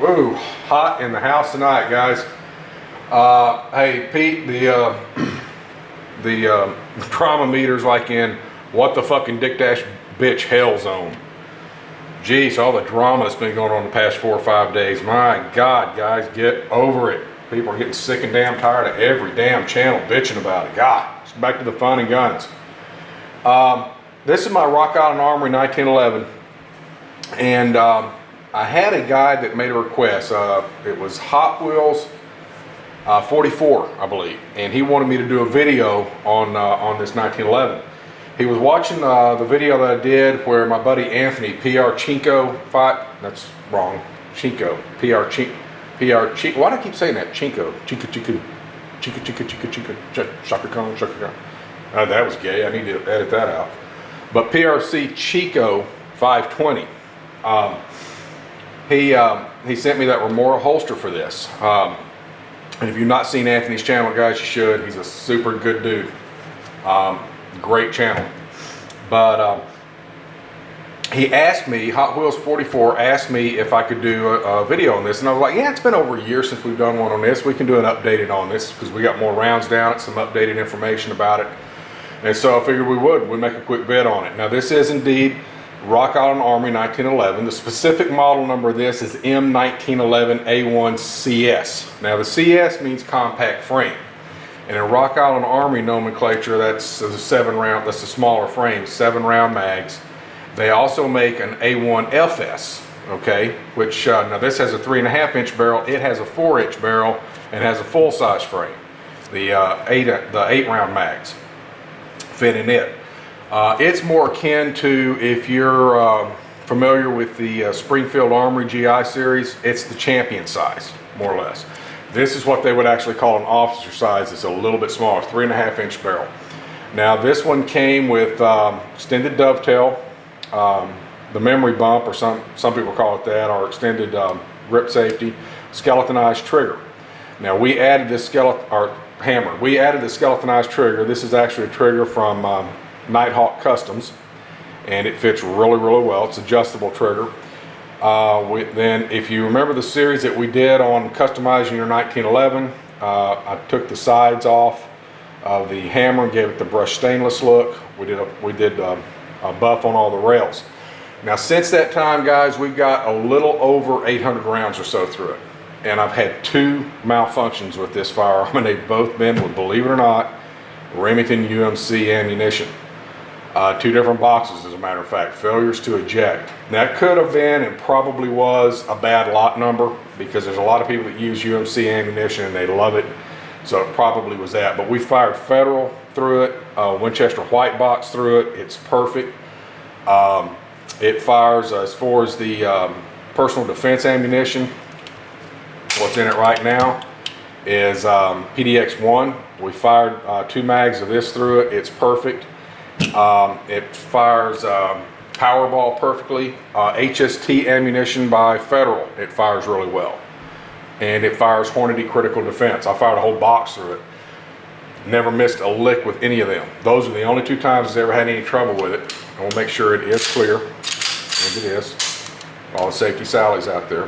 Woo, hot in the house tonight, guys. Hey, Pete, the trauma meter's like in what the fucking dick dash bitch hell zone. Jeez, all the drama that's been going on the past 4 or 5 days. My God, guys, get over it. People are getting sick and damn tired of every damn channel bitching about it. God, it's back to the fun and guns. This is my Rock Island Armory 1911, and I had a guy that made a request. It was Hot Wheels 44, I believe, and he wanted me to do a video on this 1911. He was watching the video that I did where my buddy Anthony, PR Chinko, that's wrong, Chinko, PR Chinko, why do I keep saying that? Chinko, Shaka Khan. That was gay, I need to edit that out. But PRC Chico 520, he sent me that Remora holster for this. And if you've not seen Anthony's channel, guys, you should. He's a super good dude. Great channel. But he asked me, Hot Wheels 44 asked me if I could do a video on this. And I was like, yeah, it's been over a year since we've done one on this. We can do an updated on this because we got more rounds down it, some updated information about it. And so I figured we'd make a quick vid on it. Now this is indeed Rock Island Armory 1911. The specific model number of this is M1911A1CS. Now the CS means compact frame. And in Rock Island Armory nomenclature, that's a 7-round, that's a smaller frame, 7-round mags. They also make an A1FS, okay, which now this has a 3.5-inch barrel. It has a 4-inch barrel and has a full-size frame. The 8-round mags fit in it. It's more akin to, if you're familiar with the Springfield Armory GI series, it's the champion size, more or less. This is what they would actually call an officer size. It's a little bit smaller, 3.5-inch barrel. Now this one came with extended dovetail, the memory bump, or some people call it that, or extended grip safety, skeletonized trigger. Now we added this hammer. We added the skeletonized trigger. This is actually a trigger from Nighthawk Customs, and it fits really, really well. It's adjustable trigger. Then, if you remember the series that we did on customizing your 1911, I took the sides off of the hammer and gave it the brushed stainless look. We did a buff on all the rails. Now, since that time, guys, we've got a little over 800 rounds or so through it, and I've had 2 malfunctions with this firearm, and they've both been with, believe it or not, Remington UMC ammunition. 2 different boxes, as a matter of fact, failures to eject. That could have been, and probably was, a bad lot number, because there's a lot of people that use UMC ammunition and they love it, so it probably was that. But we fired Federal through it, Winchester white box through it. It's perfect. It fires, as far as the personal defense ammunition, what's in it right now is PDX-1. We fired 2 mags of this through it. It's perfect. It fires Powerball perfectly. HST ammunition by Federal, it fires really well. And it fires Hornady Critical Defense. I fired a whole box through it. Never missed a lick with any of them. Those are the only 2 times I've ever had any trouble with it. I will make sure it is clear. Look at this. All the safety sallies out there.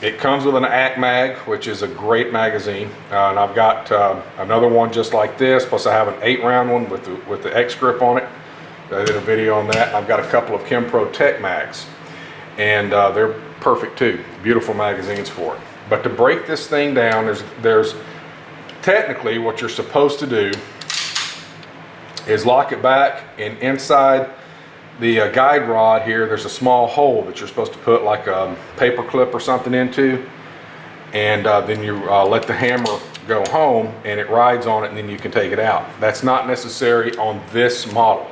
It comes with an ACK mag, which is a great magazine, and I've got another one just like this, plus I have an 8-round one with the X grip on it. I did a video on that. I've got a couple of Chem-Pro Tech mags, and they're perfect too. Beautiful magazines for it. But to break this thing down, there's technically what you're supposed to do is lock it back, and inside the guide rod here, there's a small hole that you're supposed to put like a paper clip or something into, and then you let the hammer go home and it rides on it, and then you can take it out. That's not necessary on this model.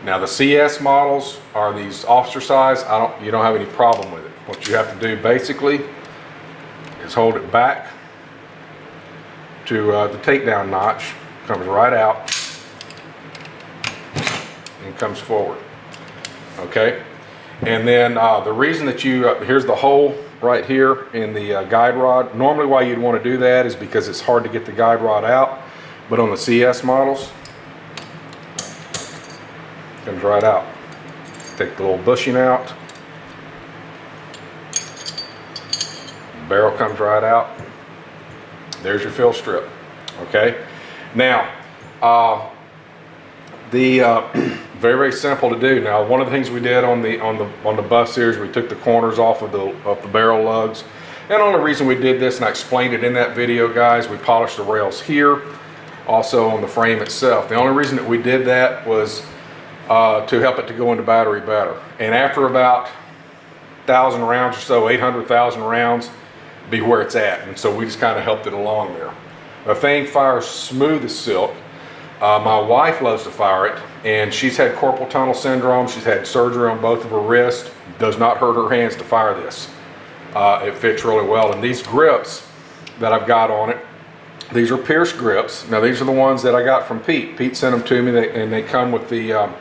Now the CS models are these officer size. You don't have any problem with it. What you have to do basically is hold it back to the takedown notch, comes right out and comes forward. Okay, and then the reason that here's the hole right here in the guide rod. Normally why you'd want to do that is because it's hard to get the guide rod out, but on the CS models, it comes right out. Take the little bushing out, Barrel comes right out. There's your fill strip. Okay. Now, very, very simple to do. Now, one of the things we did on the bus series, we took the corners off of the barrel lugs. And the only reason we did this, and I explained it in that video, guys, we polished the rails here, also on the frame itself. The only reason that we did that was to help it to go into battery better. And after about 1,000 rounds or so, 800,000 rounds, be where it's at. And so we just kind of helped it along there. The thing fires smooth as silk. My wife loves to fire it, and she's had carpal tunnel syndrome. She's had surgery on both of her wrists. Does not hurt her hands to fire this. It fits really well. And these grips that I've got on it, these are Pierce grips. Now these are the ones that I got from Pete. Pete sent them to me, and they come with the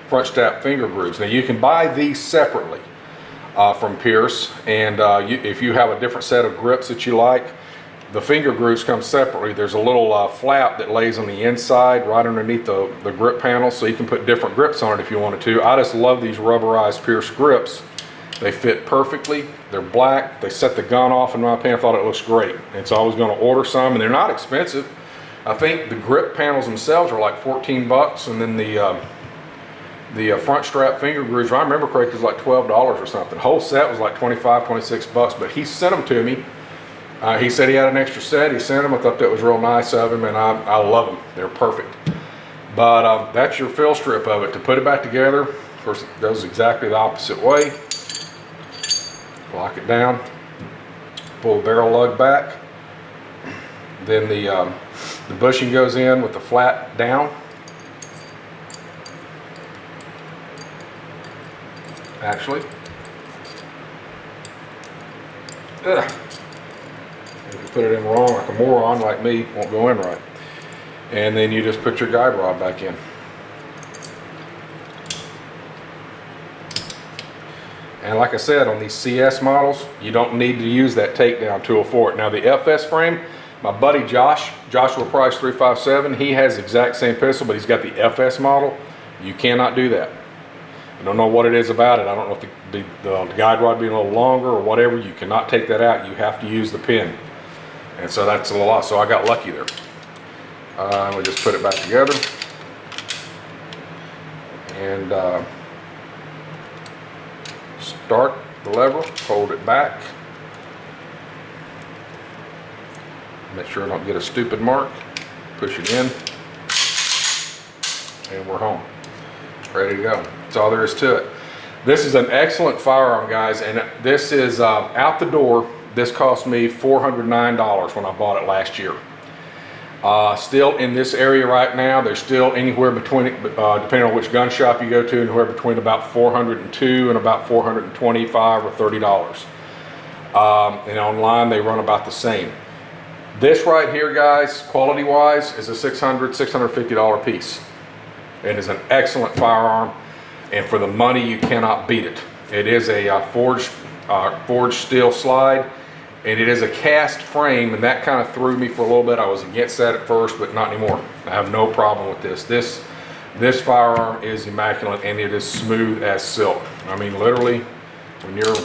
front strap finger grooves. Now you can buy these separately from Pierce, and if you have a different set of grips that you like, the finger grooves come separately. There's a little flap that lays on the inside right underneath the grip panel, so you can put different grips on it if you wanted to. I just love these rubberized Pierce grips. They fit perfectly. They're black. They set the gun off, in my opinion. I thought it looks great. And so I was going to order some, and they're not expensive. I think the grip panels themselves are like 14 bucks, and then the front strap finger grooves, if I remember correctly, was like $12 or something. The whole set was like 25, 26 bucks, but he sent them to me. He said he had an extra set. He sent them. I thought that was real nice of him, and I love them. They're perfect. But that's your fill strip of it. To put it back together, of course, it goes exactly the opposite way. Lock it down. Pull the barrel lug back. Then the bushing goes in with the flat down. Actually. Ugh. If you put it in wrong, like a moron like me, it won't go in right. And then you just put your guide rod back in. And like I said, on these CS models, you don't need to use that takedown tool for it. Now the FS frame, my buddy Joshua Price 357, he has the exact same pistol, but he's got the FS model. You cannot do that. I don't know what it is about it. I don't know if the guide rod being a little longer or whatever. You cannot take that out. You have to use the pin. And so that's a lot. So I got lucky there. We just put it back together. And start the lever, hold it back. Make sure I don't get a stupid mark. Push it in. And we're home. Ready to go. That's all there is to it. This is an excellent firearm, guys, and this is out the door. This cost me $409 when I bought it last year. Still in this area right now, there's still anywhere between, depending on which gun shop you go to, anywhere between about $402 and about $425 or $30. And online they run about the same. This right here, guys, quality-wise, is a $650 piece. It is an excellent firearm, and for the money, you cannot beat it. It is a forged steel slide, and it is a cast frame, and that kind of threw me for a little bit. I was against that at first, but not anymore. I have no problem with this. This firearm is immaculate, and it is smooth as silk. I mean, literally, when you're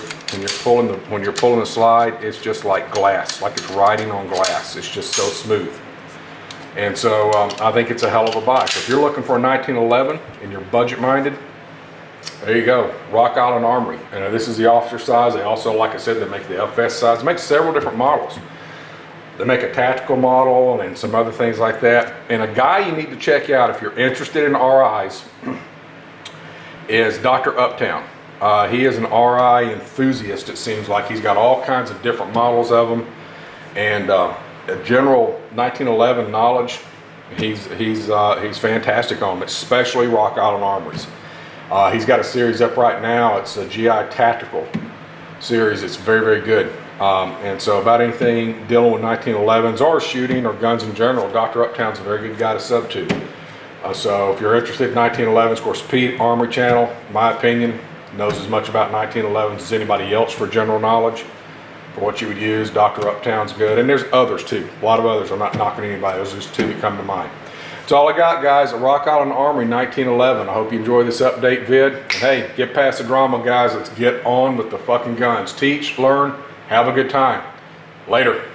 pulling the slide, it's just like glass, like it's riding on glass. It's just so smooth. And so I think it's a hell of a buy. So if you're looking for a 1911 and you're budget minded, there you go, Rock Island Armory. And this is the officer size. They also, like I said, they make the FS size. They make several different models. They make a tactical model and some other things like that. And a guy you need to check out if you're interested in RIs is Dr. Uptown. He is an RI enthusiast, it seems like. He's got all kinds of different models of them. And general 1911 knowledge, he's fantastic on them, especially Rock Island Armories. He's got a series up right now. It's a GI Tactical series. It's very, very good. And so about anything dealing with 1911s or shooting or guns in general, Dr. Uptown's a very good guy to sub to. So if you're interested in 1911s, of course, Pete Armory Channel, in my opinion, knows as much about 1911s as anybody else for general knowledge. For what you would use, Dr. Uptown's good. And there's others too. A lot of others. I'm not knocking anybody. Those are just two that come to mind. That's all I got, guys. A Rock Island Armory 1911. I hope you enjoy this update vid. And hey, get past the drama, guys. Let's get on with the fucking guns. Teach, learn, have a good time. Later.